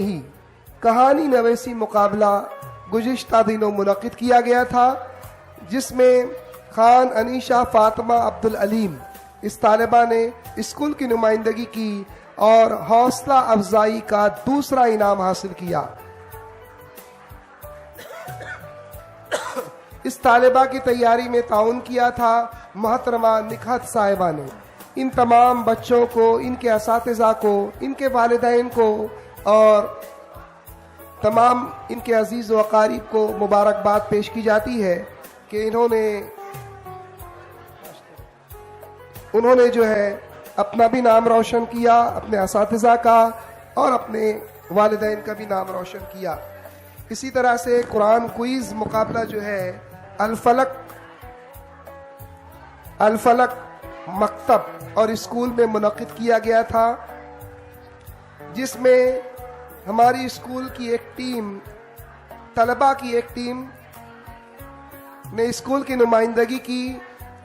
ही कहानी नवेसी मुकाबला गुज़िश्ता दिनों मुनक़िद किया गया था, जिसमें खान अनीशा फातिमा अब्दुल अलीम इस तालिबा ने स्कूल की नुमाइंदगी की और हौसला अफजाई का दूसरा इनाम हासिल किया। इस तालिबा की तैयारी में ताउन किया था मोहतरमा निखत साहिबा ने। इन तमाम बच्चों को, इनके असातिज़ा को, इनके वालिदैन को और तमाम इनके अजीज़ व अकारीब को मुबारकबाद पेश की जाती है कि उन्होंने जो है अपना भी नाम रोशन किया, अपने असातिज़ा का और अपने वालिदैन का भी नाम रोशन किया। इसी तरह से कुरान क्विज़ मुकाबला जो है अल-फलक मकतब और स्कूल में मुनक़िद किया गया था, जिसमें हमारी स्कूल की एक टीम, तलबा की एक टीम ने स्कूल की नुमाइंदगी की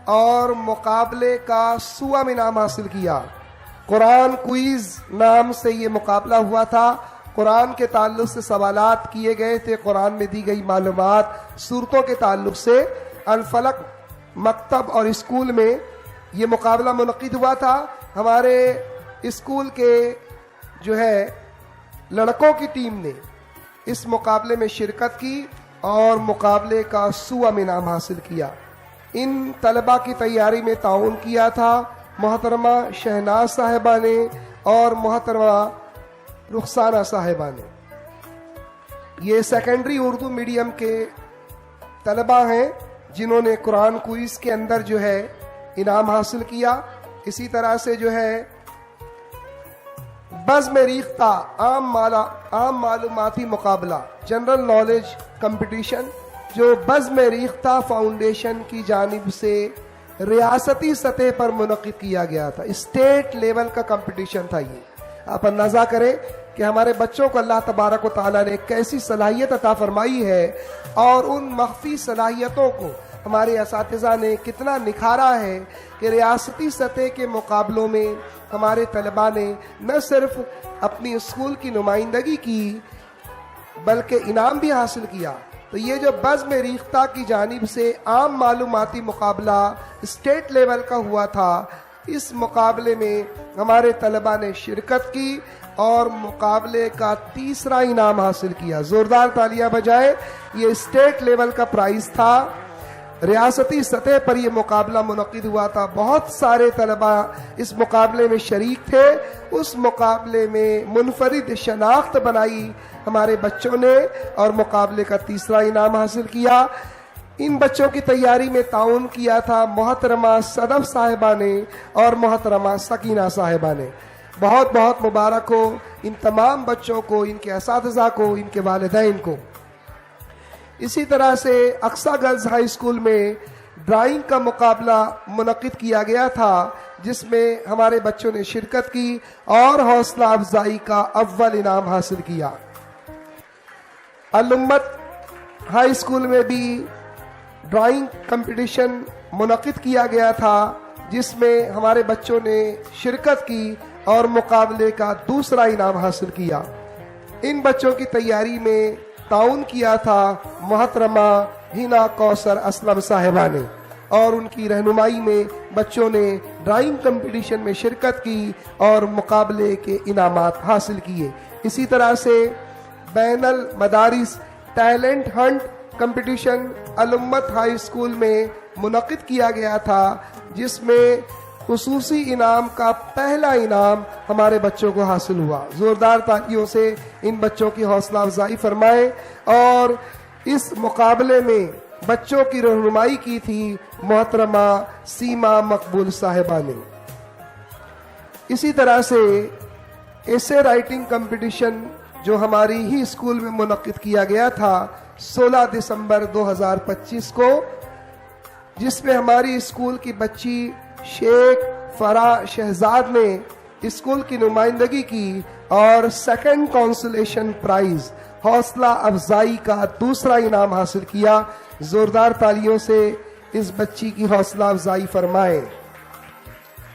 और मुकाबले का सुवम इनाम हासिल किया। कुरान क्विज़ नाम से ये मुकाबला हुआ था। कुरान के ताल्लुक से सवालात किए गए थे, कुरान में दी गई मालूमात सूरतों के ताल्लुक से अल-फलक मकतब और स्कूल में ये मुकाबला मुनक़िद हुआ था। हमारे स्कूल के जो है लड़कों की टीम ने इस मुकाबले में शिरकत की और मुकाबले का सुवम इनाम हासिल किया। इन तलबा की तैयारी में ताउन किया था मोहतरमा शहनाज साहिबा ने और मोहतरमा रुखसाना साहिबा ने। ये सेकेंडरी उर्दू मीडियम के तलबा हैं जिन्होंने कुरान क्विज़ के अंदर जो है इनाम हासिल किया। इसी तरह से जो है बज़्म रीख्ता आम मालूमाती मुकाबला, जनरल नॉलेज कंपटीशन, जो बज़्म रीख्ता फाउंडेशन की जानिब से रियासती सतह पर मुनक़िद किया गया था। स्टेट लेवल का कंपटीशन था ये। आप अंदाज़ा करें कि हमारे बच्चों को अल्लाह तबारक व तआला ने कैसी सलाहियत अता फरमाई है और उन मख्फी सलाहियतों को हमारे असातिज़ा ने कितना निखारा है कि रियासती सतह के मुकाबलों में हमारे तलबा ने न सिर्फ अपनी स्कूल की नुमाइंदगी की बल्कि इनाम भी हासिल किया। तो ये जो बज़्म रीख्ता की जानिब से आम मालूमाती मुकाबला स्टेट लेवल का हुआ था, इस मुकाबले में हमारे तलबा ने शिरकत की और मुकाबले का तीसरा इनाम हासिल किया। जोरदार तालियां बजाएं। ये स्टेट लेवल का प्राइज था। रियासती सतह पर यह मुकाबला मुनक़िद हुआ था। बहुत सारे तलबा इस मुकाबले में शरीक थे। उस मुकाबले में मुनफरिद शनाख्त बनाई हमारे बच्चों ने और मुकाबले का तीसरा इनाम हासिल किया। इन बच्चों की तैयारी में ताउन किया था मोहतरमा सदफ साहिबा ने और मोहतरमा सकीना साहिबा ने। बहुत बहुत मुबारक हो इन तमाम बच्चों को, इनके असातिज़ा को, इनके वालिदैन को। इसी तरह से अक्सा गर्ल्स हाई स्कूल में ड्राइंग का मुकाबला मुनक़िद किया गया था, जिसमें हमारे बच्चों ने शिरकत की और हौसला अफजाई का अव्वल इनाम हासिल किया। अल-उम्मत हाई स्कूल में भी ड्राइंग कंपटीशन मुनक़िद किया गया था, जिसमें हमारे बच्चों ने शिरकत की और मुकाबले का दूसरा इनाम हासिल किया। इन बच्चों की तैयारी में ताउन किया था मोहतरमा हिना कौसर असलम साहिबा ने और उनकी रहनुमाई में बच्चों ने ड्राइंग कंपटीशन में शिरकत की और मुकाबले के इनामात हासिल किए। इसी तरह से बैनल मदारिस talent hunt competition Al Ummat high school में मुनक़िद किया गया था, जिसमें खुसूसी इनाम का पहला इनाम हमारे बच्चों को हासिल हुआ। जोरदार तालियों से इन बच्चों की हौसला अफजाई फरमाएं। और इस मुकाबले में बच्चों की रहनुमाई की थी मोहतरमा सीमा मकबूल साहिबा ने। इसी तरह से एसे राइटिंग कंपटीशन जो हमारी ही स्कूल में मुनक़िद किया गया था 16 दिसंबर 2025 को, जिसमें हमारी स्कूल की बच्ची शेख फरा शहजाद ने स्कूल की नुमाइंदगी की और सेकंड कंसोलेशन प्राइज हौसला अफजाई का दूसरा इनाम हासिल किया। जोरदार तालियों से इस बच्ची की हौसला अफजाई फरमाएं।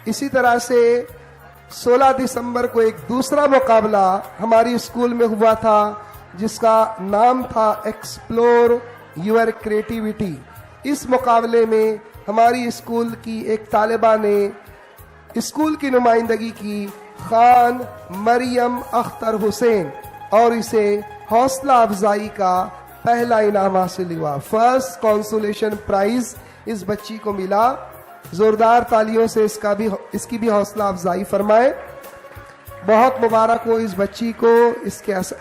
इसी तरह से 16 दिसंबर को एक दूसरा मुकाबला हमारी स्कूल में हुआ था जिसका नाम था एक्सप्लोर योर क्रिएटिविटी। इस मुकाबले में हमारी स्कूल की एक तालिबा ने स्कूल की नुमाइंदगी की खान मरियम अख्तर हुसैन और इसे हौसला अफजाई का पहला इनाम हासिल हुआ। फर्स्ट कंसोलेशन प्राइज इस बच्ची को मिला। जोरदार तालियों से इसकी भी हौसला अफजाई फरमाए। बहुत मुबारक हो इस बच्ची को,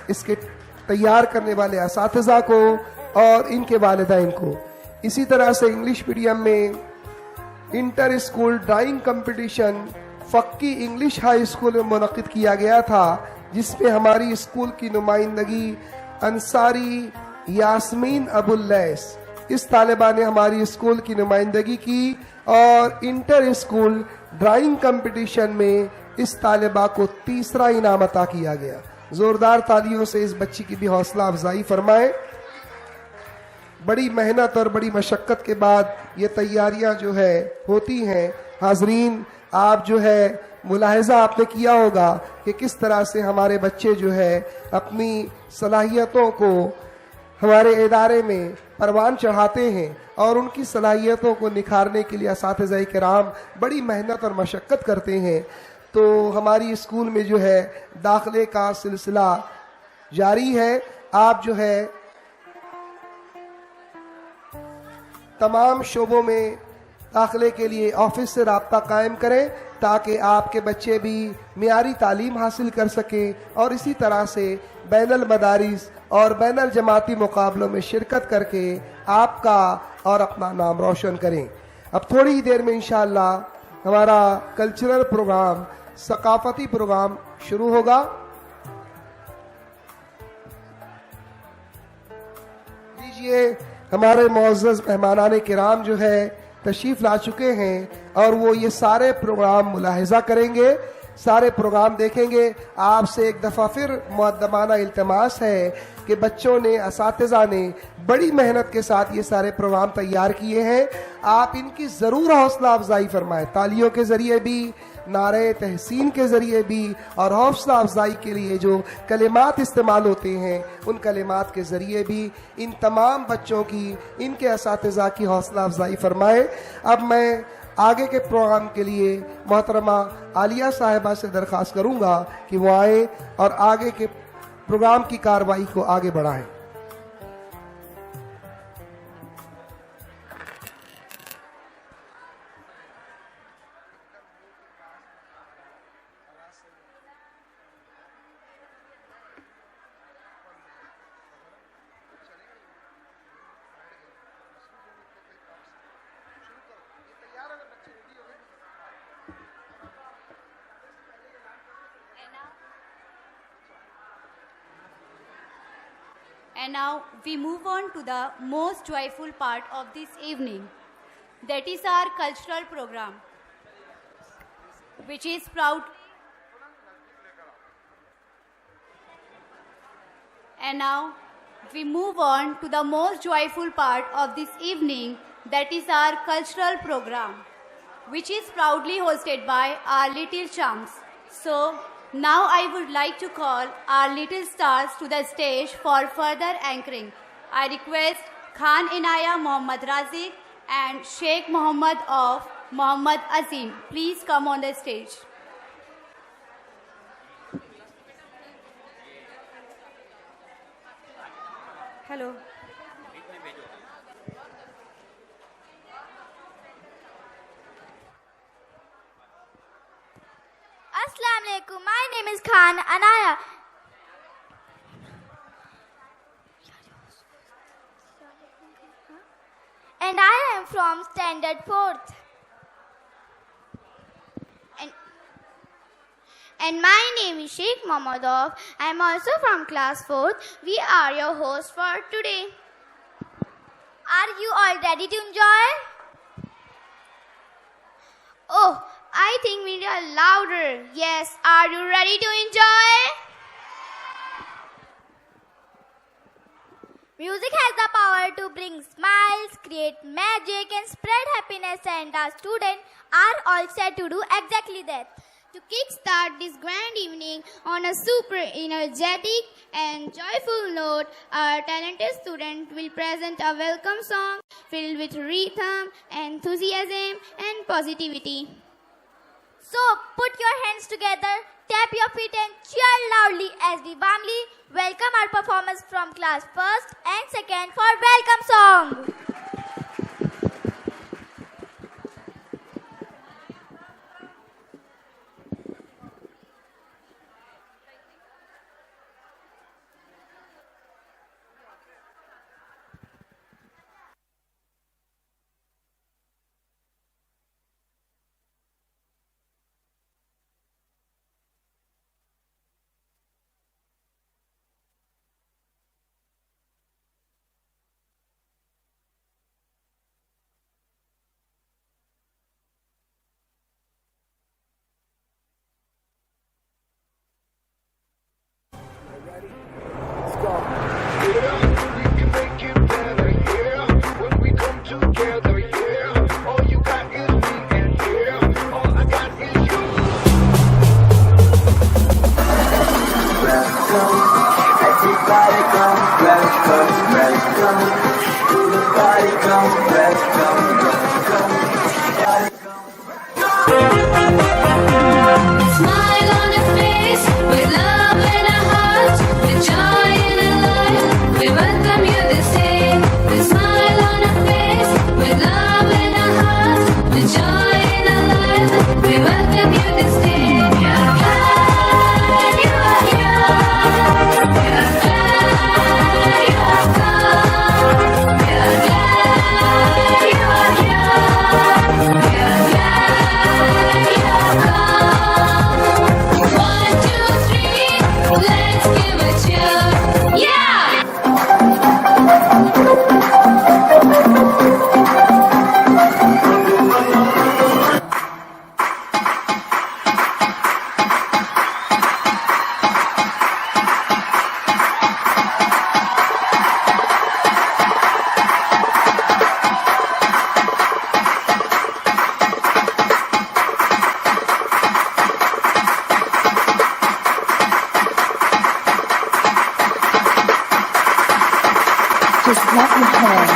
इसके तैयार करने वाले असातिज़ा को और इनके वालिदैन को। इसी तरह से इंग्लिश मीडियम में इंटर स्कूल ड्राइंग कंपटीशन फक्की इंग्लिश हाई स्कूल में मुनक्किद किया गया था, जिसमें हमारी स्कूल की नुमाइंदगी अंसारी यास्मीन अबुल्लैस इस तालिबा ने हमारी स्कूल की नुमाइंदगी की और इंटर स्कूल ड्राइंग कंपटीशन में इस तालिबा को तीसरा इनाम अता किया गया। जोरदार तालियों से इस बच्ची की भी हौसला अफजाई फरमाए। बड़ी मेहनत और बड़ी मशक्कत के बाद ये तैयारियां जो है होती हैं। हाजरीन, आप जो है मुलाहिजा आपने किया होगा कि किस तरह से हमारे बच्चे जो है अपनी सलाहियतों को हमारे इदारे में परवान चढ़ाते हैं और उनकी सलाहियतों को निखारने के लिए असातिज़ा किराम बड़ी मेहनत और मशक्क़त करते हैं। तो हमारी स्कूल में जो है दाखिले का सिलसिला जारी है। आप जो है तमाम शोबों में दाखिले के लिए ऑफिस से राब्ता कायम करें ताकि आपके बच्चे भी मियारी तालीम हासिल कर सकें और इसी तरह से बैनुल मदारिस और बैनुल जमाती मुकाबलों में शिरकत करके आपका और अपना नाम रोशन करें। अब थोड़ी ही देर में इंशाअल्लाह हमारा कल्चरल प्रोग्राम, सकाफती प्रोग्राम शुरू होगा। लीजिए, हमारे मुअज़्ज़ज़ मेहमानाने किराम जो है तशरीफ ला चुके हैं और वो ये सारे प्रोग्राम मुलाहिजा करेंगे, सारे प्रोग्राम देखेंगे। आपसे एक दफ़ा फिर मुअद्दबाना इल्तिमास है कि बच्चों ने, असातिज़ा ने बड़ी मेहनत के साथ ये सारे प्रोग्राम तैयार किए हैं। आप इनकी ज़रूर हौसला अफजाई फरमाएं, तालियों के ज़रिए भी, नारे तहसीन के ज़रिए भी और हौसला अफजाई के लिए जो कलिमात इस्तेमाल होते हैं उन कलिमात के ज़रिए भी इन तमाम बच्चों की, इनके असातिज़ा की हौसला अफजाई फरमाएं। अब मैं आगे के प्रोग्राम के लिए मोहतरमा आलिया साहिबा से दरख्वास्त करूंगा कि वो आए और आगे के प्रोग्राम की कार्रवाई को आगे बढ़ाएं। And now we move on to the most joyful part of this evening, that is our cultural program, which is proud. And now we move on to the most joyful part of this evening, that is our cultural program, which is proudly hosted by our little chums. So now I would like to call our little stars to the stage for further anchoring. I request Khan Inaya Mohammad Razik and Sheikh Mohammad of Mohammad Azim. Please come on the stage. Hello. Assalamu alaikum. My name is Khan Anaya. And I am from Standard 4th. And my name is Sheikh Mohammadov. I am also from class 4th. We are your hosts for today. Are you all ready to enjoy? Oh, I think we need a louder. Yes, are you ready to enjoy? Music has the power to bring smiles, create magic and spread happiness, and our students are all set to do exactly that. To kickstart this grand evening on a super energetic and joyful note, our talented student will present a welcome song filled with rhythm, enthusiasm, and positivity. So put your hands together, tap your feet and cheer loudly as we warmly welcome our performers from class 1st and 2nd for welcome song. Smile on your face, with love in our hearts, with joy in our life. We welcome you this day. With smile on our face, with love in our hearts, with joy in our life. We welcome you this day. We are glad you are here. We are glad you have come. We are glad you are here. We are glad you have come. 1, 2, 3, let's give a cheer. Yeah! Just clap your hands.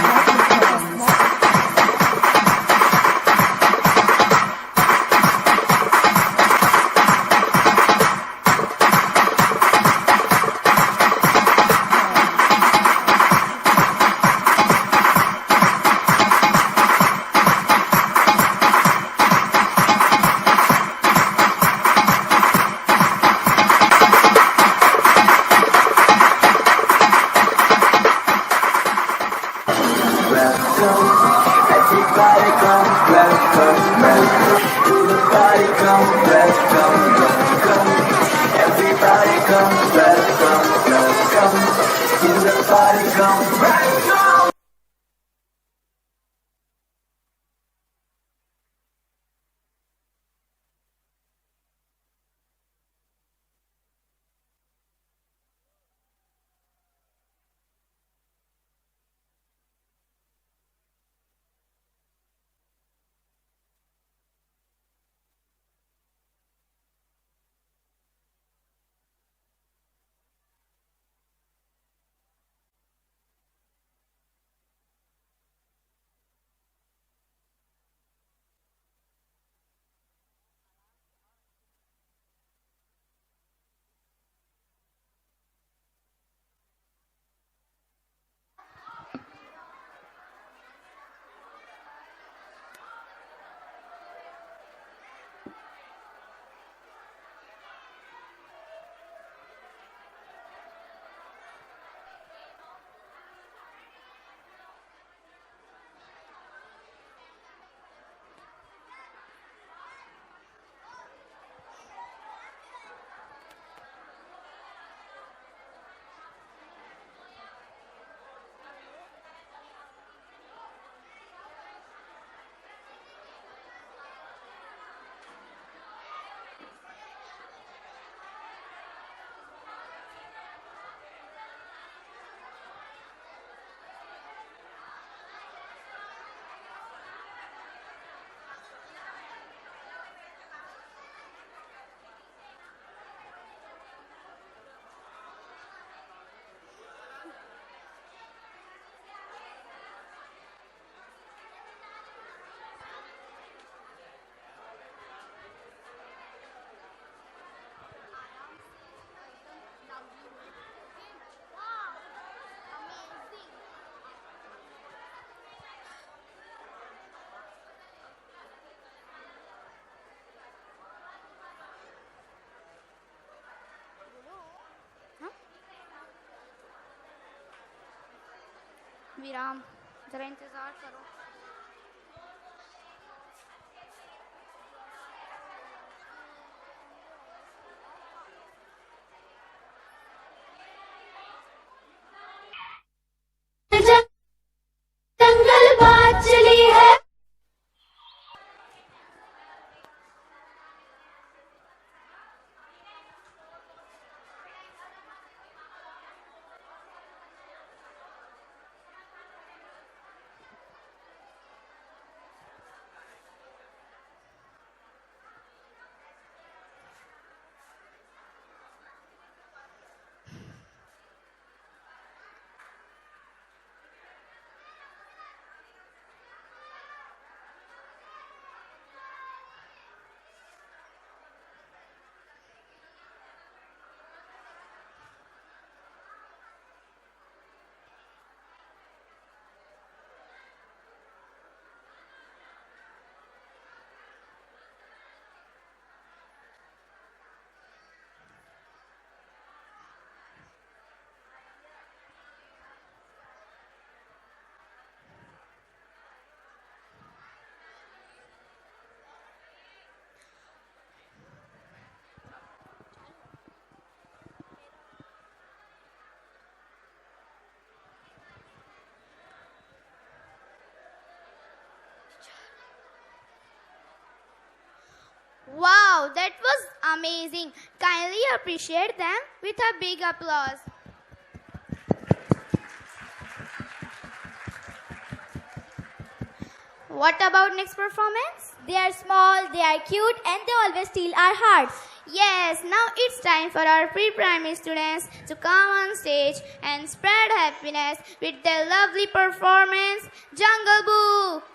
विराम, जरा इंतजार करो। जंगल बात चली है। Wow, that was amazing. Kindly appreciate them with a big applause. What about next performance? They are small, they are cute, and they always steal our hearts. Yes, now it's time for our pre-primary students to come on stage and spread happiness with their lovely performance, Jungle Book.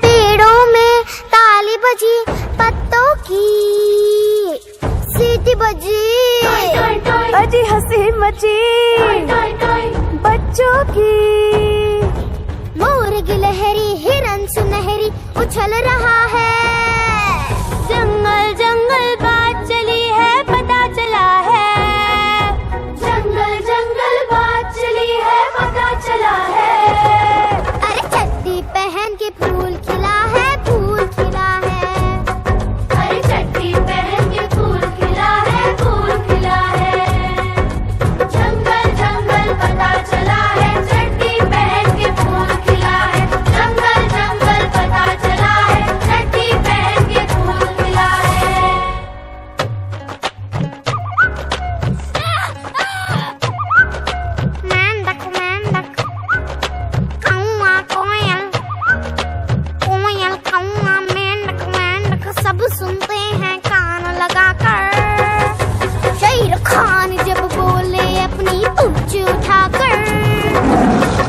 पेड़ों में ताली बजी, पत्तों की सीटी बजी, अजी हंसी मची बच्चों की। मोर गिलहरी हिरन सुनहरी उछल रहा है। जंगल जंगल बात चली है, पता चला है। जंगल जंगल बात चली है, पता चला है। अरे चड्डी पहन के फूल खिला है, फूल खिला है। अरे चड्डी पहन के फूल खिला है, फूल खिला है। जंगल जंगल पता चला है, चड्डी पहन के फूल खिला है। जंगल जंगल पता चला है, चड्डी पहन के फूल खिला है। मेंढक मेंढक कौआ कोयल, कोयल कौआ मेंढक मेंढक सब सुनते हैं कान लगाकर। शेर खान जब बोले अपनी पूंछ उठाकर।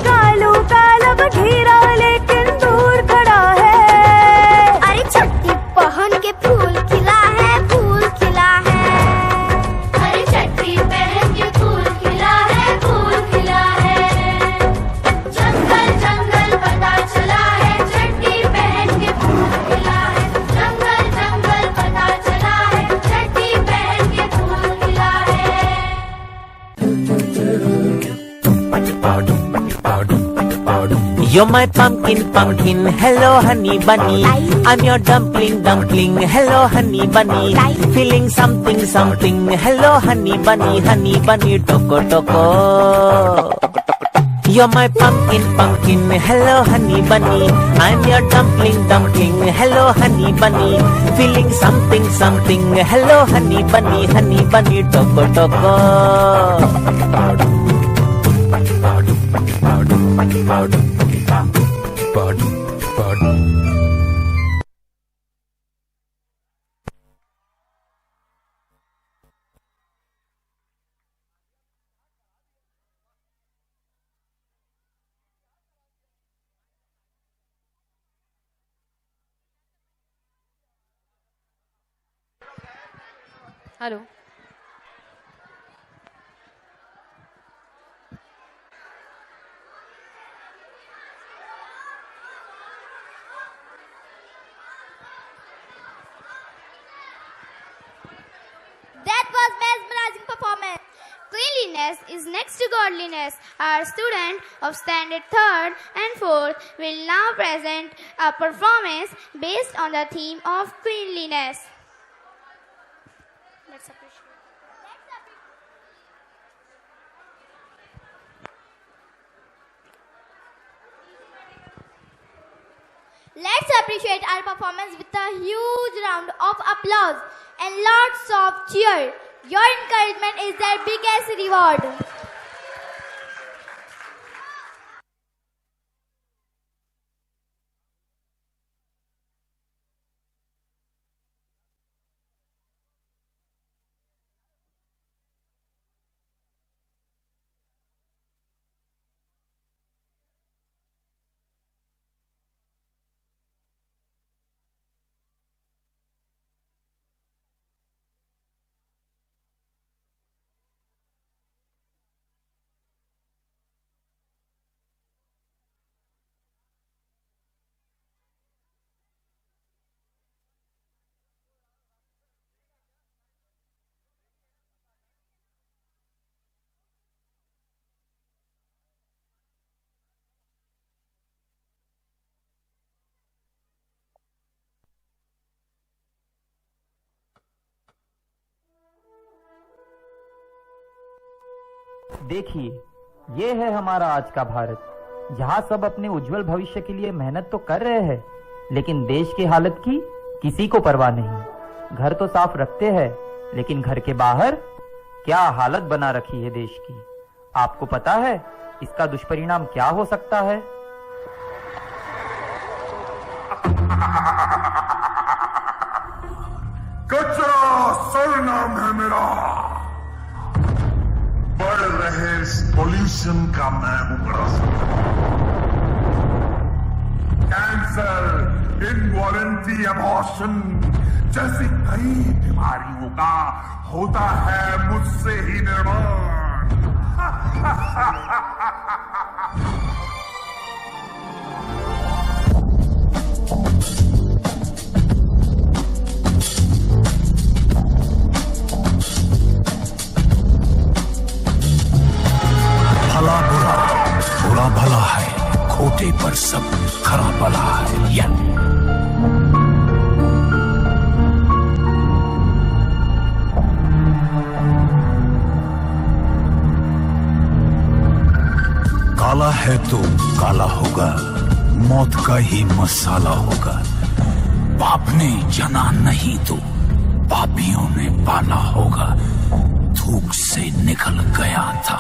कालू कालब घेरा लेकिन दूर खड़ा है। अरे चड्डी पहन के फूल खिला है, फूल खिला है। अरे चड्डी पहन के फूल खिला है, फूल खिला है। जंगल जंगल पता चला है, चड्डी पहन के फूल खिला है। जंगल जंगल पता चला है, चड्डी पहन के फूल खिला है। You're my pumpkin, pumpkin, hello honey bunny. I'm your dumpling, dumpling, hello honey bunny. Feeling something, something, hello honey bunny, toko toko. You're my pumpkin, pumpkin, hello honey bunny. I'm your dumpling, dumpling, hello honey bunny. Feeling something, something, hello honey bunny, toko toko. Hello. That was mesmerizing performance. Cleanliness is next to godliness. Our student of standard 3rd and 4th will now present a performance based on the theme of cleanliness. Let's appreciate. Let's appreciate our performance with a huge round of applause and lots of cheer. Your encouragement is their biggest reward. देखिए, ये है हमारा आज का भारत, जहाँ सब अपने उज्जवल भविष्य के लिए मेहनत तो कर रहे हैं, लेकिन देश की हालत की किसी को परवाह नहीं। घर तो साफ रखते हैं, लेकिन घर के बाहर क्या हालत बना रखी है देश की। आपको पता है इसका दुष्परिणाम क्या हो सकता है? कचरा सरनाम है मेरा। बढ़ रहे पॉल्यूशन का मैं हूं बड़ा। कैंसर, इनवॉलेंटरी अबॉर्शन जैसी कई बीमारियों का होता है मुझसे ही निर्माण। भला बुरा, बुरा भला है, खोटे पर सब खरा भला है। काला है तो काला होगा, मौत का ही मसाला होगा। बाप ने जना नहीं तो पापियों ने पाला होगा। धूप से निकल गया था,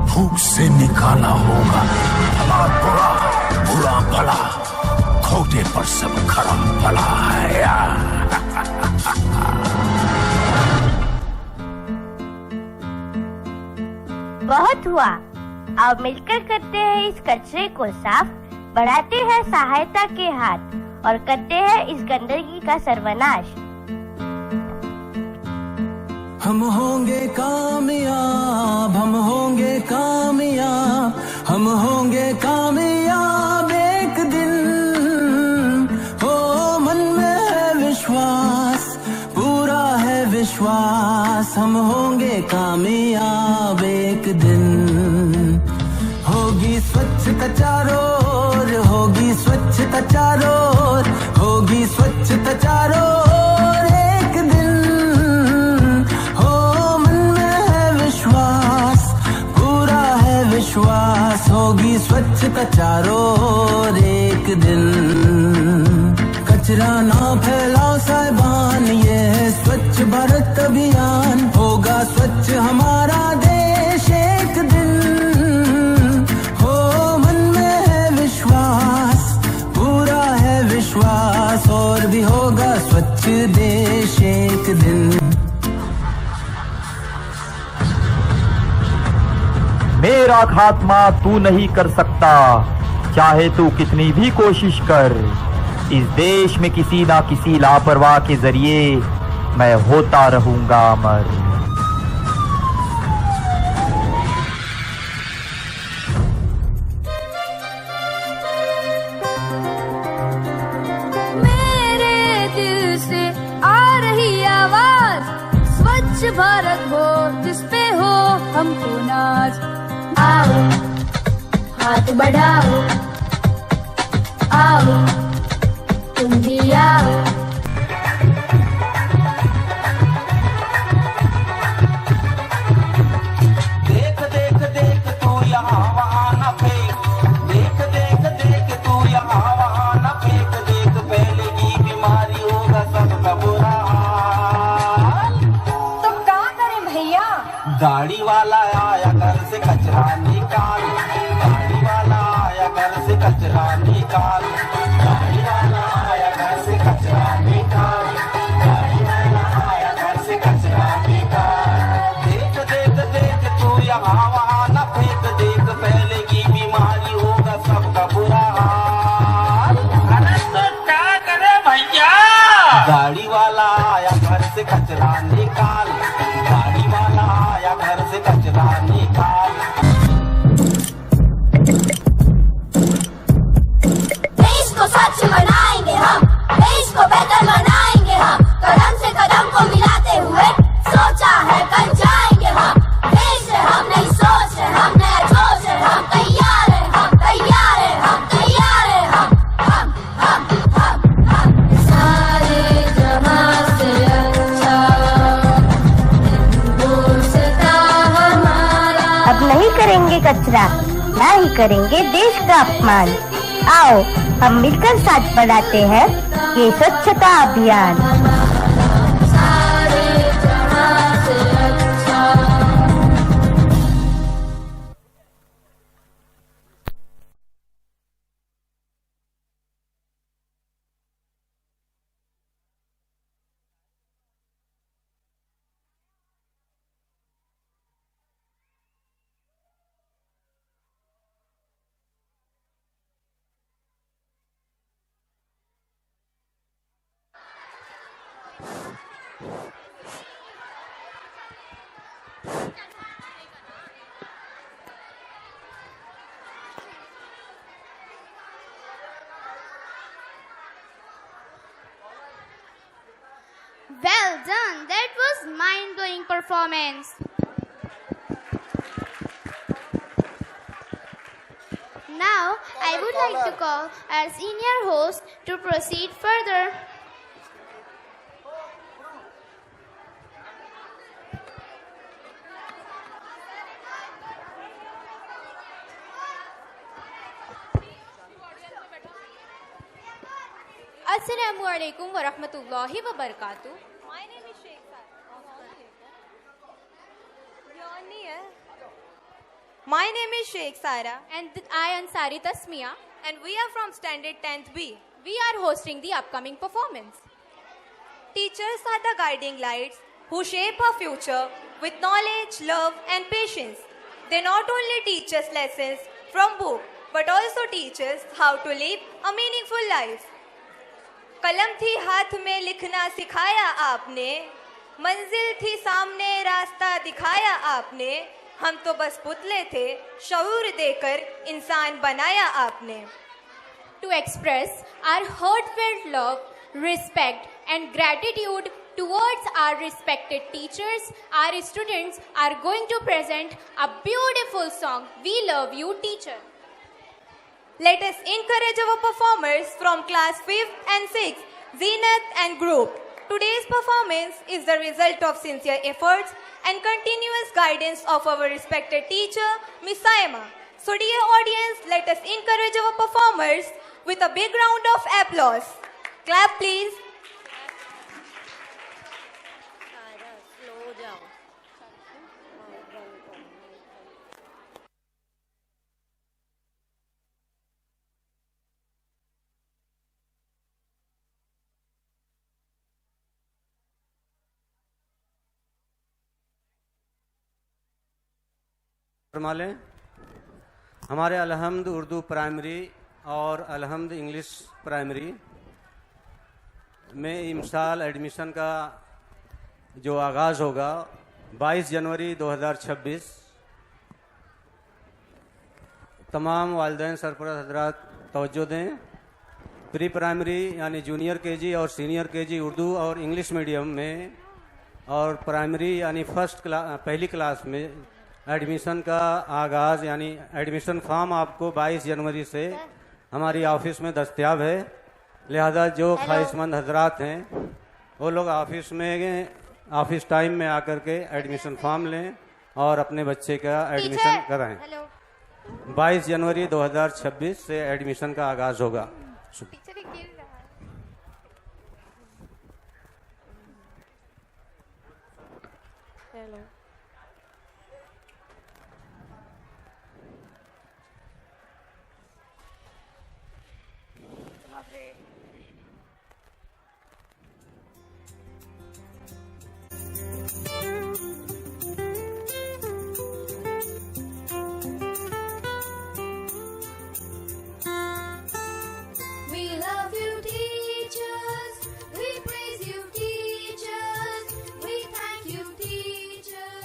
भूख से निकाला होगा। भला बुरा, बुरा भला, खोटे पर सब खरा भला है। बहुत हुआ, अब मिलकर करते हैं इस कचरे को साफ, बढ़ाते हैं सहायता के हाथ और करते हैं इस गंदगी का सर्वनाश। हम होंगे कामयाब, हम होंगे कामयाब, हम होंगे कामयाब एक दिन। हो मन में है विश्वास, पूरा है विश्वास, हम होंगे कामयाब एक दिन। होगी स्वच्छता चारों ओर, होगी स्वच्छता चारों ओर, होगी स्वच्छता चारों ओर एक दिन। हो मन में है विश्वास, पूरा है विश्वास, होगी स्वच्छता चारों ओर एक दिन। कचरा ना फैलाओ साहिबान, ये है स्वच्छ भारत अभियान। होगा स्वच्छ हमारा देश एक दिन। विश्वास और भी होगा स्वच्छ देश एक दिन। मेरा खात्मा तू नहीं कर सकता, चाहे तू कितनी भी कोशिश कर। इस देश में किसी ना किसी लापरवाह के जरिए मैं होता रहूंगा अमर। मेरे दिल से आ रही आवाज, स्वच्छ भारत हो जिसपे हो हमको नाज। आओ हाथ बढ़ाओ, आओ तुम भी आओ। देख देख देख तू यहाँ वहाँ न फेंक, देख देख देख तू यहाँ वहाँ न फेंक, देख फैलेगी बीमारी होगा सबका बुरा हाल। तो क्या करें भैया? गाड़ी वाला आया घर से कचरा निकाल, गाड़ी वाला आया घर से कचरा निकाल, गाड़ी वाला आया घर से कचरा निकाल, गाड़ी वाला आया घर से कचरा निकाल। देख देख देख तू यहाँ वहाँ न फेंक, देख फैलेगी बीमारी होगा सबका बुरा हाल। अरे तो क्या करे भैया? गाड़ी वाला आया घर से कचरा निकाल, गाड़ी वाला आया घर से कचरा निकाल। देश को स्वच्छ बनाएंगे हम, देश को बेहतर बनाएंगे हम, कदम से कदम को मिलाते हुए सोचा है कल जाएंगे हम। देश है हम नई सोच है, हम नया जोश है, हम तैयार है, हम तैयार है, हम तैयार है, हम सारे जहां से अच्छा दोस्ता हमारा। अब नहीं करेंगे कचरा, ना ही करेंगे देश का अपमान। आओ हम मिलकर साथ बढ़ाते हैं ये स्वच्छता अभियान। सारे जहां से अच्छा। Well done. That was mind-blowing performance. Now, I would like to call our senior host to proceed further. Assalamualaikum warahmatullahi wabarakatuh. My name is Sheikh My name is Sheikh Sara and I am Sari Tasmia and we are from Standard 10th B. We are hosting the upcoming performance. Teachers are the guiding lights who shape our future with knowledge, love and patience. They not only teach us lessons from book but also teach us how to live a meaningful life. कलम थी हाथ में लिखना सिखाया आपने, मंजिल थी सामने रास्ता दिखाया आपने, हम तो बस पुतले थे शऊर देकर इंसान बनाया आपने. To express our heartfelt love, respect and gratitude towards our respected teachers, our students are going to present a beautiful song, We Love You Teacher. Let us encourage our performers from class 5th and 6th, Zenith and group. Today's performance is the result of sincere efforts and continuous guidance of our respected teacher, Miss Saima. So dear audience, let us encourage our performers with a big round of applause. Clap please. फरमालें। हमारे अलहम्द Urdu primary और अलहम्द English primary में इमसाल admission का जो आगाज़ होगा 22 जनवरी 2026। तमाम वालिदैन सरपरस्त हजरात तवज्जो दें। प्री प्राइमरी यानी जूनियर केजी और सीनियर केजी उर्दू और इंग्लिश मीडियम में और प्राइमरी यानी पहली क्लास में एडमिशन का आगाज़ यानी एडमिशन फॉर्म आपको 22 जनवरी से हमारी ऑफिस में दस्तयाब है। लिहाजा जो ख्वाहिशमंद हजरात हैं वो लोग ऑफिस टाइम में आकर के एडमिशन फॉर्म लें और अपने बच्चे का एडमिशन कराएं। 22 जनवरी 2026 से एडमिशन का आगाज़ होगा। We love you, teachers. We praise you, teachers. We thank you, teachers.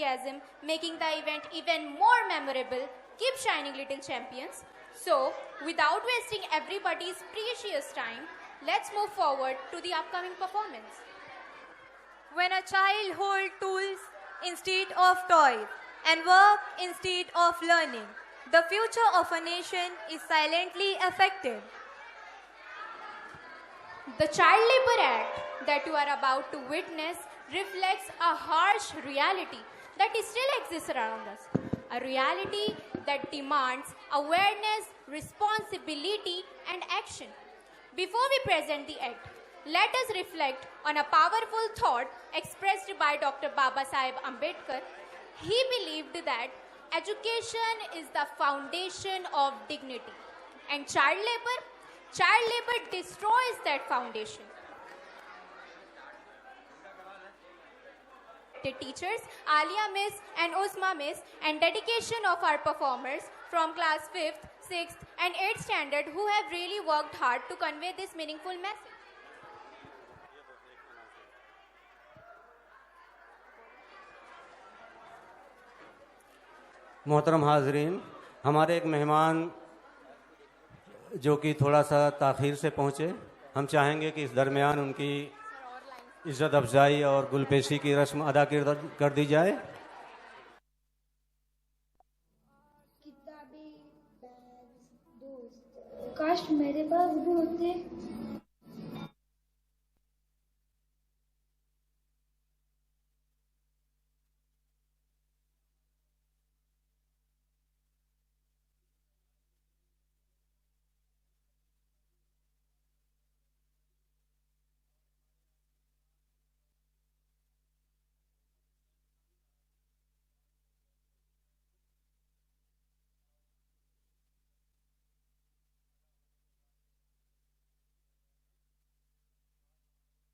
enthusiasm, making the event even more memorable. Keep shining, little champions. So, without wasting everybody's precious time, let's move forward to the upcoming performance. When a child holds tools instead of toys and work instead of learning, the future of a nation is silently affected. The Child Labor Act that you are about to witness reflects a harsh reality that still exists around us. A reality that demands awareness, responsibility, and action. Before we present the act, let us reflect on a powerful thought expressed by Dr. Baba Saheb Ambedkar. He believed that education is the foundation of dignity, and child labor destroys that foundation. The teachers, Alia Miss and Uzma Miss, and dedication of our performers from class 5th, 6th and 8th standard who have really worked hard to convey this meaningful message. मोहतरम हाजरीन, हमारे एक मेहमान जो कि थोड़ा सा ताख़ीर से पहुँचे, हम चाहेंगे कि इस दरमियान उनकी इज़्ज़त अफजाई और गुलपेशी की रस्म अदा कर दी जाए। काश मेरे पास भी होते।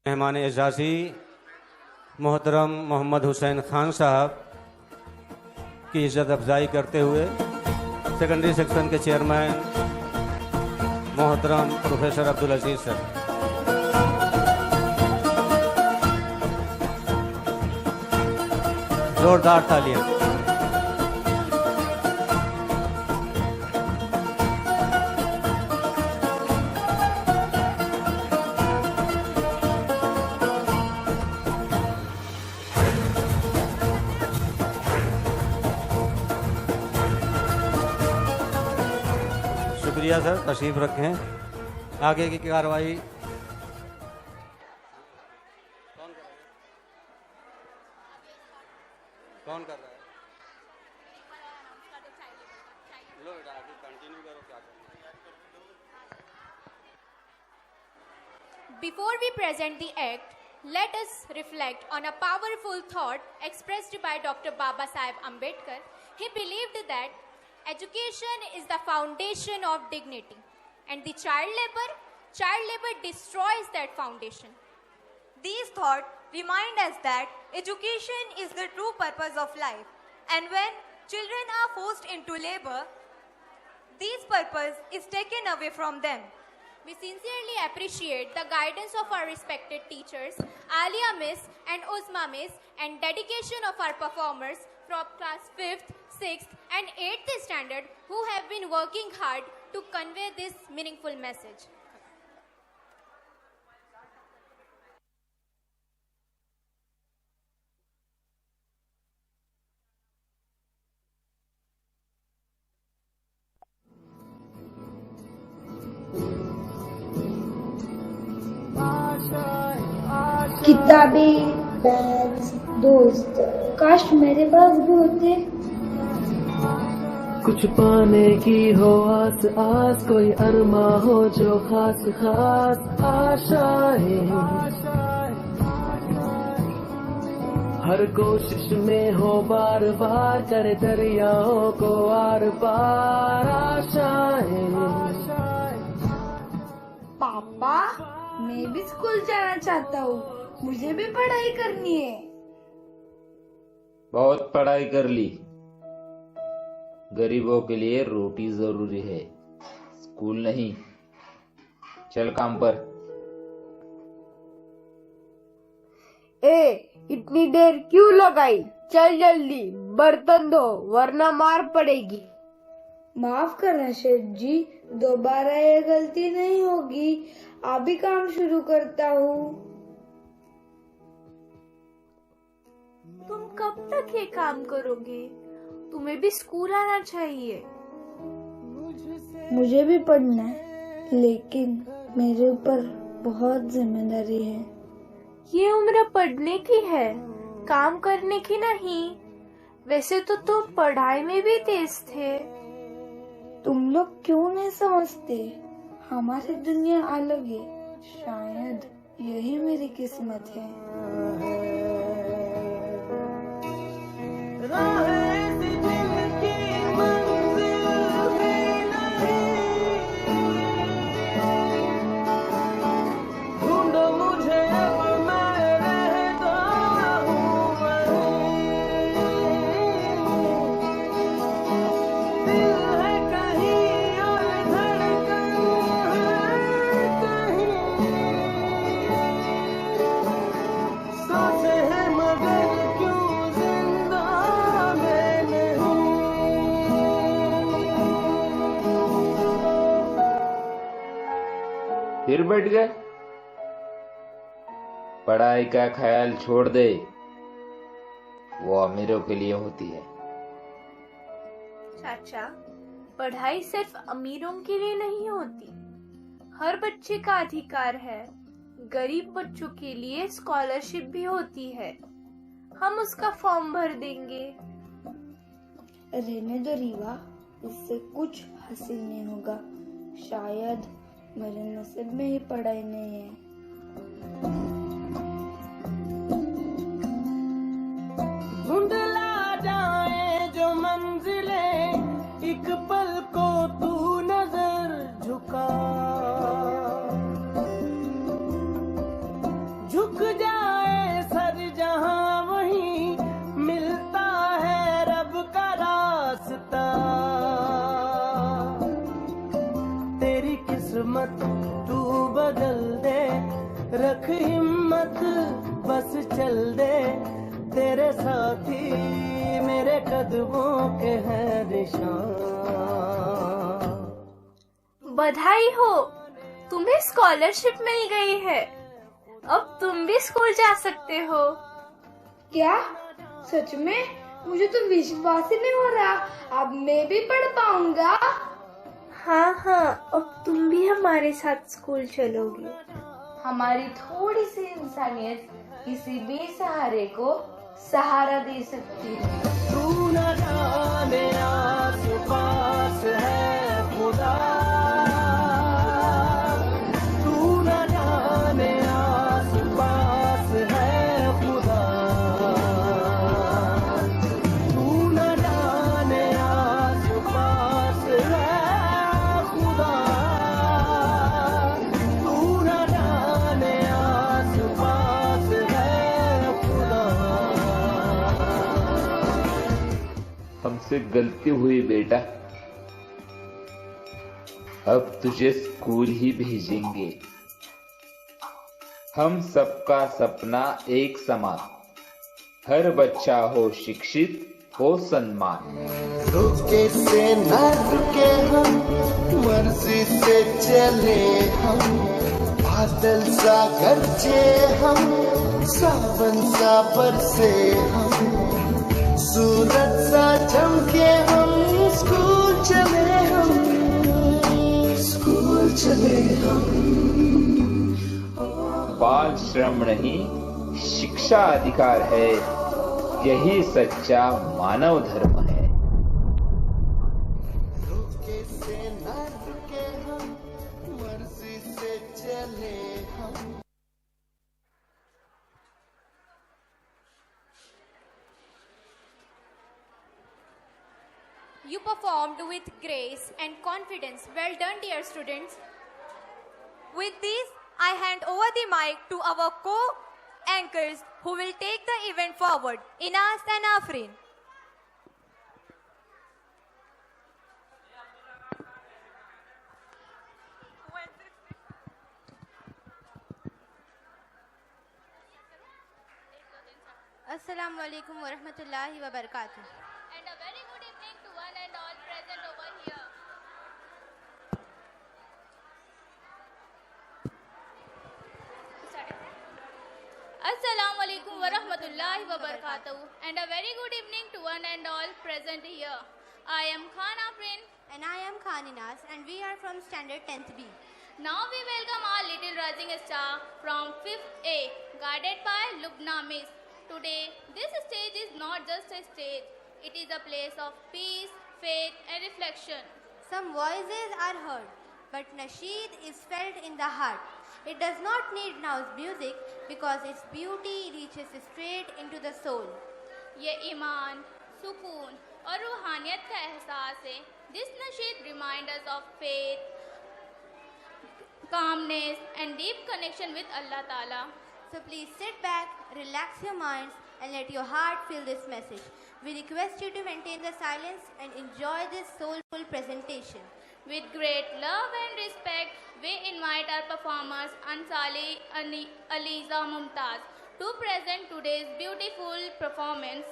मेहमान एजाज़ी मोहतरम मोहम्मद हुसैन खान साहब की इज़्ज़त अफजाई करते हुए सेकेंडरी सेक्शन के चेयरमैन मोहतरम प्रोफेसर अब्दुल अजीज सर। जोरदार तालियां। शुक्रिया सर, तशरीफ रखें। आगे की कार्रवाई कौन कर रहा है? लो बेटा, आगे कंटिन्यू करो। क्या Before we present the act, let us reflect on a powerful thought expressed by Dr. Baba Saheb Ambedkar. He believed that education is the foundation of dignity, and the child labor destroys that foundation. These thoughts remind us that education is the true purpose of life, and when children are forced into labor, this purpose is taken away from them. We sincerely appreciate the guidance of our respected teachers, Alia Miss and Uzma Miss, and dedication of our performers from class 5th, 6th and 8th standard who have been working hard to convey this meaningful message. किताबें, bags, दोस्त, काश मेरे पास भी होते। कुछ पाने की हो आस आस, कोई अरमा हो जो खास खास आशाएं, हर कोशिश में हो बार बार, करे दरियाओं को आर पार आशाएं। पापा, मैं भी स्कूल जाना चाहता हूँ, मुझे भी पढ़ाई करनी है। बहुत पढ़ाई कर ली, गरीबों के लिए रोटी जरूरी है, स्कूल नहीं। चल काम पर। इतनी देर क्यों लगाई? चल जल्दी बर्तन धो वरना मार पड़ेगी। माफ करना शेठ जी, दोबारा ये गलती नहीं होगी। अभी काम शुरू करता हूँ। तुम कब तक ये काम करोगे? तुम्हें भी स्कूल आना चाहिए। मुझे भी पढ़ना है, लेकिन मेरे ऊपर बहुत जिम्मेदारी है। ये उम्र पढ़ने की है, काम करने की नहीं। वैसे तो तुम पढ़ाई में भी तेज थे। तुम लोग क्यों नहीं समझते? हमारी दुनिया अलग है। शायद यही मेरी किस्मत है। फिर बैठ गए? पढ़ाई का ख्याल छोड़ दे, वो अमीरों के लिए होती है। चाचा, पढ़ाई सिर्फ अमीरों के लिए नहीं होती, हर बच्चे का अधिकार है। गरीब बच्चों के लिए स्कॉलरशिप भी होती है, हम उसका फॉर्म भर देंगे। रहने दो रीवा, इससे कुछ हासिल नहीं होगा। शायद मेरे नसीब में ही पढ़ाई नहीं है। ढूंढला जाए जो मंजिलें, एक पल को तू नजर झुका, झुक जाए सर जहां वहीं मिलता है रब का रास्ता। तेरी किस्मत तू बदल दे, रख हिम्मत बस चल दे। तेरे साथी मेरे कदमों के हैं निशान। बधाई हो, तुम्हें स्कॉलरशिप मिल गई है। अब तुम भी स्कूल जा सकते हो। क्या सच में? मुझे तो विश्वास ही नहीं हो रहा। अब मैं भी पढ़ पाऊंगा। हाँ, अब तुम भी हमारे साथ स्कूल चलोगे। हमारी थोड़ी सी इंसानियत किसी बेसहारे को सहारा दे सकती है। तू न जाने आस पास है खुदा, तू न जाने आस पास है खुदा, तू न जाने आस पास है खुदा, तू न जाने आस पास है खुदा। हमसे गलती हुई बेटा, अब तुझे स्कूल ही भेजेंगे। हम सबका सपना एक समान, हर बच्चा हो शिक्षित हो सम्मान। रुके से न रुके हम, मर्जी से चले हम, बादल सा गरजे हम, सावन सा बरसे हम, सूरज सा चमके हम, स्कूल चले हम, स्कूल चले हम। बाल श्रम नहीं, शिक्षा अधिकार है, यही सच्चा मानव धर्म है। रुके से न रुके हम, मर्जी से चले हम। You performed with grace and confidence. Well done, dear students. With this, I hand over the mic to our co-anchors who will take the event forward, Inas and Afrin. Assalamu alaikum wa rahmatullahi wa barakatuh. And a very good evening to one and all present over here. Assalamu alaikum wa rahmatullahi wa barakatuh. And a very good evening to one and all present here. I am Khan Afrin. And I am Khaninas, and we are from Standard 10th B. Now we welcome our little rising star from 5th A, guided by Lubna Miss. Today, this stage is not just a stage. It is a place of peace, faith and reflection. Some voices are heard, but nasheed is felt in the heart. It does not need now music because its beauty reaches straight into the soul. ये ईमान, सुकून और रूहानियत का एहसास है. This nasheed reminds us of faith, calmness and deep connection with Allah Ta'ala. So please sit back, relax your minds and let your heart feel this message. We request you to maintain the silence and enjoy this soulful presentation. With great love and respect, we invite our performers Ansali Aliza Mumtaz to present today's beautiful performance.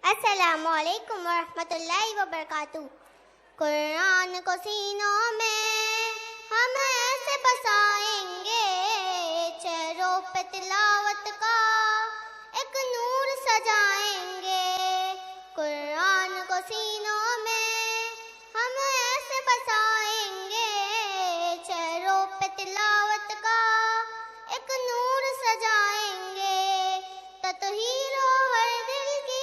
अस्सलामु अलैकुम वरहमतुल्लाहि वबरकातुहू। कुरान को सीनों में हम ऐसे बसाएंगे, चेहरों पे तिलावत का एक नूर सजाएंगे। कुरान को सीनों में हम ऐसे बसाएंगे, चेहरों पे तिलावत का एक नूर सजाएंगे। तत्हीरो हर दिल की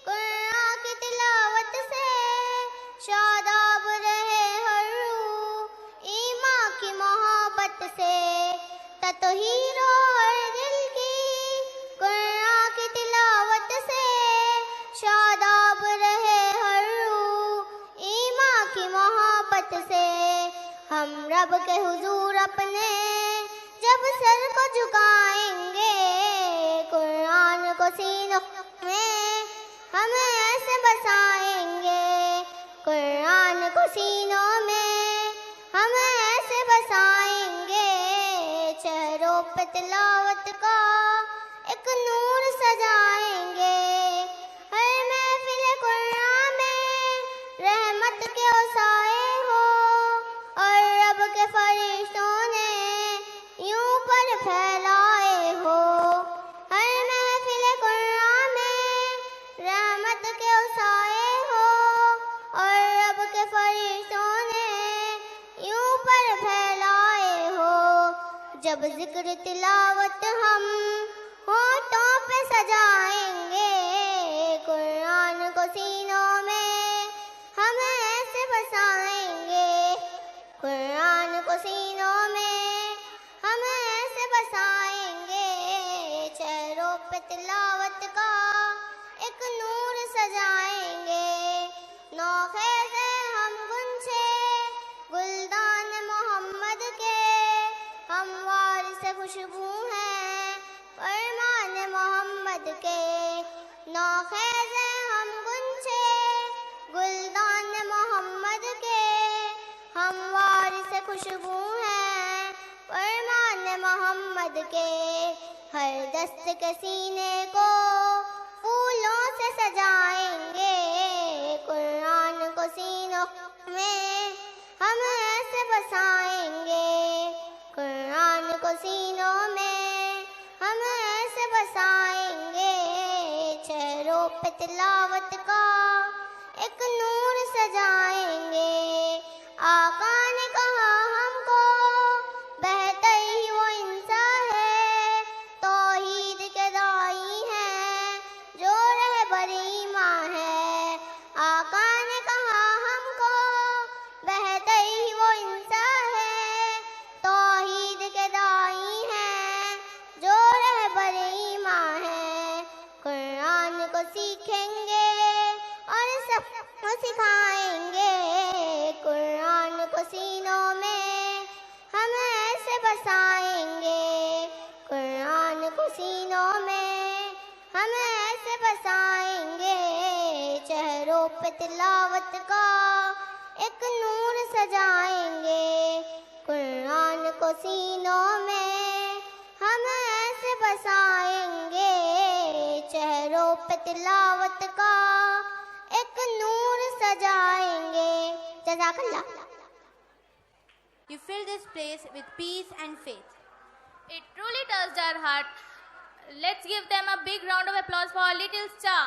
कुरान की तिलावत से, शादाब रहे हर रूह ईमां की मोहब्बत से। तत्हीरो हर दिल की कुरान की तिलावत से, शादाब रहे हर रूह ईमां की मोहब्बत से। हम रब के हुजूर अपने जब सर को झुकाएंगे, कुरान को सीनों में हम ऐसे बसाएंगे। कुरान को सीनों में हम ऐसे बसाएंगे, चेहरों पे तिलावत का एक नूर सजाएंगे। हर महफिल कुरान में रहमत के ओसाए हो, और रब के फरिश्तों ने यूं पर फैलाए हो। हर महफिल कुरान में रहमत के ओसाए हो, और रब के फरिश्तों ने यूं पर फैलाए हो। जब जिक्र तिलावत हम होठों पे सजाएंगे, कुरान को सीनों में हम ऐसे बसाएंगे। कुरान को सीनों में हम ऐसे बसाएंगे, चेहरों पे तिलावत का एक नूर सजाएंगे। नौखेज़ हम गुंछे गुलदान मोहम्मद के, हम वारिस खुशबू हैं फरमान मोहम्मद के। नौखेज़ हम गुंछे गुलदान मोहम्मद के, हम वारिस खुशबू हैं फरमान मोहम्मद के। हर दस्त के सीने को फूलों से सजाएंगे, कुरान को सीनों में हम ऐसे बसाएंगे। कुरान को सीनों में हम ऐसे बसाएंगे, चेहरों पे तिलावत का एक नूर सजाएंगे। आका ने कहा हमको बेहतर ही वो इंसान है, तौहीद के दाई हैं जो रहबर ईमान है। आका ने कहा हमको बेहतर ही वो इंसान है, तौहीद के दाई हैं जो रहबर ईमान है। कुरान को सीखेंगे और सबको सिखाएंगे, कुरान को सीनों में हम ऐसे बसाएंगे। कुरान को सीनों में हम ऐसे बसाएंगे, चेहरों पे तिलावत का एक नूर सजाएंगे। कुरान को सीनों में हम ऐसे बसाएंगे, चेहरों पे तिलावत का एक नूर सजाएंगे। जज़ाकल्लाह। You fill this place with peace and faith. It truly touched our heart. Let's give them a big round of applause for our little star.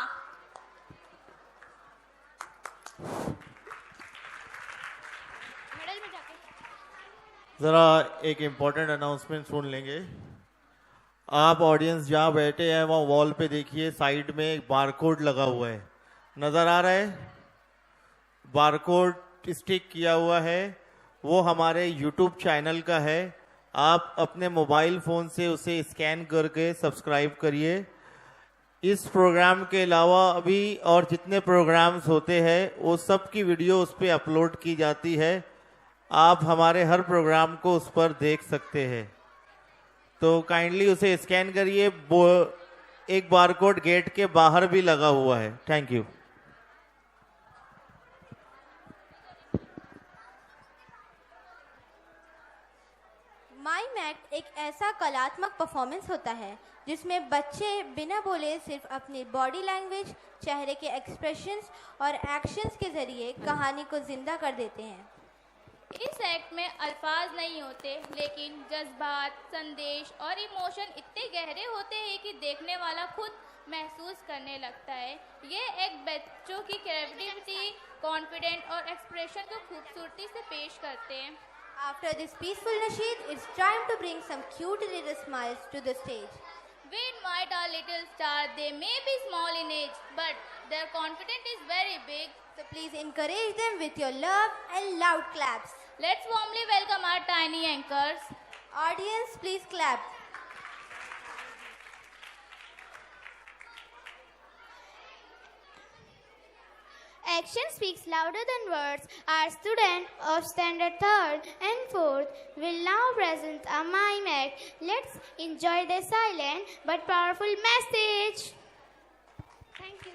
ज़रा एक इम्पोर्टेंट अनाउंसमेंट सुन लेंगे। आप ऑडियंस जहाँ बैठे हैं वहाँ वॉल पे देखिए, साइड में एक बारकोड लगा हुआ है, नज़र आ रहा है? बारकोड स्टिक किया हुआ है, वो हमारे YouTube चैनल का है। आप अपने मोबाइल फ़ोन से उसे स्कैन करके सब्सक्राइब करिए। इस प्रोग्राम के अलावा अभी और जितने प्रोग्राम्स होते हैं वो सब की वीडियो उस पर अपलोड की जाती है। आप हमारे हर प्रोग्राम को उस पर देख सकते हैं, तो काइंडली उसे स्कैन करिए। एक बारकोड गेट के बाहर भी लगा हुआ है। Thank you. माइम एक्ट एक ऐसा कलात्मक परफॉर्मेंस होता है जिसमें बच्चे बिना बोले सिर्फ अपनी बॉडी लैंग्वेज, चेहरे के एक्सप्रेशंस और एक्शंस के जरिए कहानी को जिंदा कर देते हैं। इस एक्ट में अल्फाज नहीं होते, लेकिन जज्बात, संदेश और इमोशन इतने गहरे होते हैं कि देखने वाला खुद महसूस करने लगता है। ये एक बच्चों की क्रिएटिविटी, कॉन्फिडेंट और एक्सप्रेशन को खूबसूरती से पेश करते हैं। After this peaceful nasheed, it's time to bring some cute little smiles to the stage. We invite our little star. They may be small in age, but their confidence is very big. So please encourage them with your love and loud claps. Let's warmly welcome our tiny anchors. Audience, please clap. Action speaks louder than words. Our student of standard 3rd and 4th will now present a mime act. Let's enjoy their silent but powerful message. Thank you.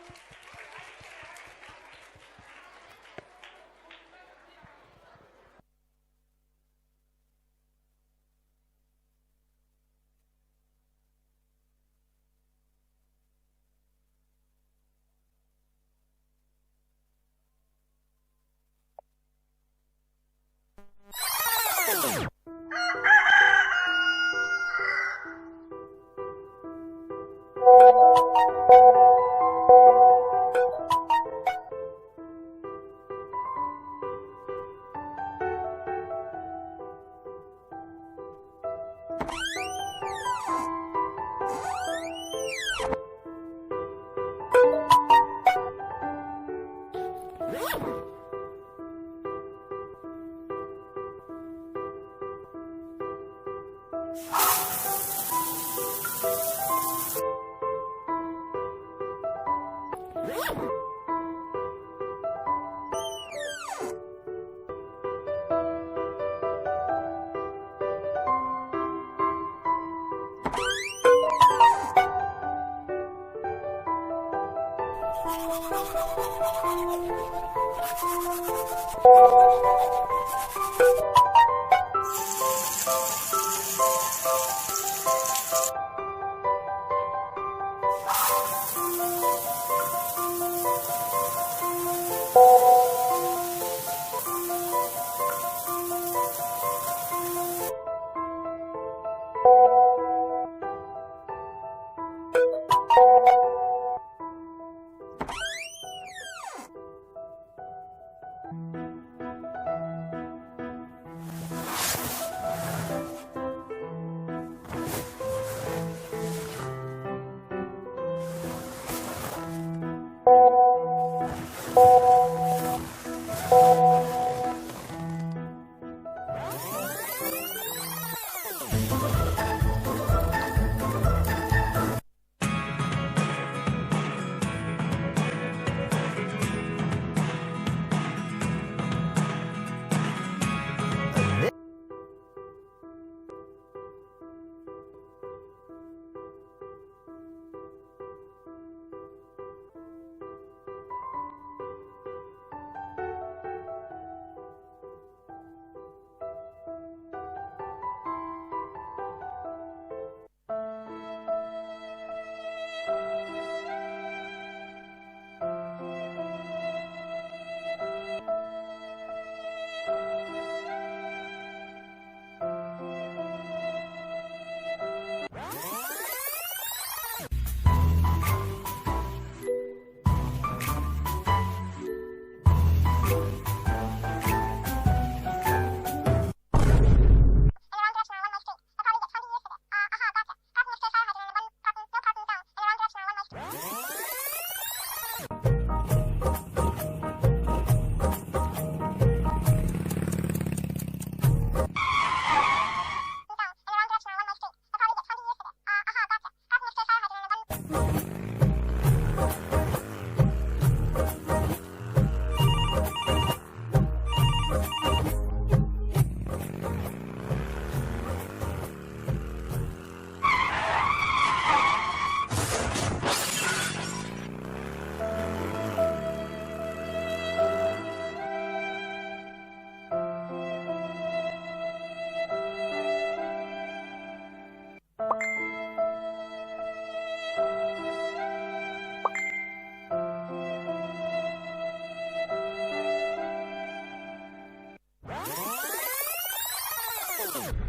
Thank you.